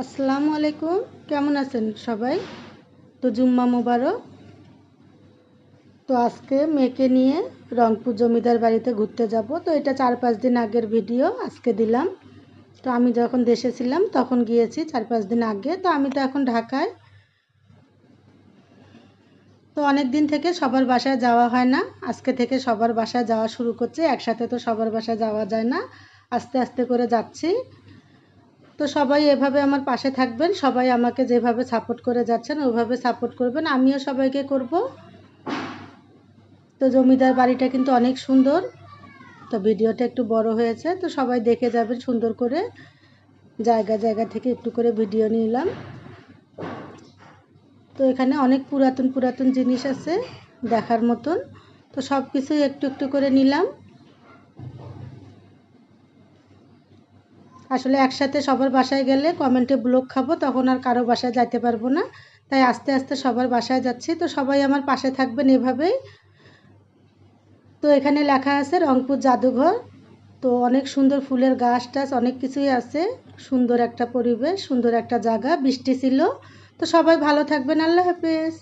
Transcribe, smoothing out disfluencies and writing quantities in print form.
আসসালামু আলাইকুম, কেমন আছেন সবাই? তো জুম্মা মোবারক। তো আজকে মেয়েকে নিয়ে রংপুর জমিদার বাড়িতে ঘুরতে যাব। তো এটা 4-5 দিন আগের ভিডিও আজকে দিলাম। তো আমি যখন দেশে ছিলাম তখন গিয়েছি 4-5 দিন আগে। তো আমি তো এখন ঢাকায়। তো অনেক দিন থেকে সবার বাসায় যাওয়া হয় না, আজকে থেকে সবার বাসায় যাওয়া শুরু করছে। একসাথে তো সবার বাসায় যাওয়া যায় না, আস্তে আস্তে করে যাচ্ছি। তো সবাই এভাবে আমার পাশে থাকবেন, সবাই আমাকে যেভাবে সাপোর্ট করে যাচ্ছেন ওইভাবে সাপোর্ট করবেন, আমিও সবাইকে করব। তো জমিদার বাড়িটা কিন্তু অনেক সুন্দর। তো ভিডিওটা একটু বড় হয়েছে, তো সবাই দেখে যাবেন সুন্দর করে। জায়গা জায়গা থেকে একটু করে ভিডিও নিলাম। তো এখানে অনেক পুরাতন পুরাতন জিনিস আছে দেখার মতন। তো সব কিছুই একটু একটু করে নিলাম। আসলে একসাথে সবার বাসায় গেলে কমেন্টে ব্লক খাবো, তখন আর কারো বাসায় যাইতে পারবো না। তাই আস্তে আস্তে সবার বাসায় যাচ্ছি। তো সবাই আমার পাশে থাকবেন এভাবেই। তো এখানে লেখা আছে রংপুর জাদুঘর। তো অনেক সুন্দর ফুলের গাছ টাছ অনেক কিছুই আছে। সুন্দর একটা পরিবেশ, সুন্দর একটা জায়গা, বৃষ্টি ছিল। তো সবাই ভালো থাকবেন, আল্লাহ হাফেজ।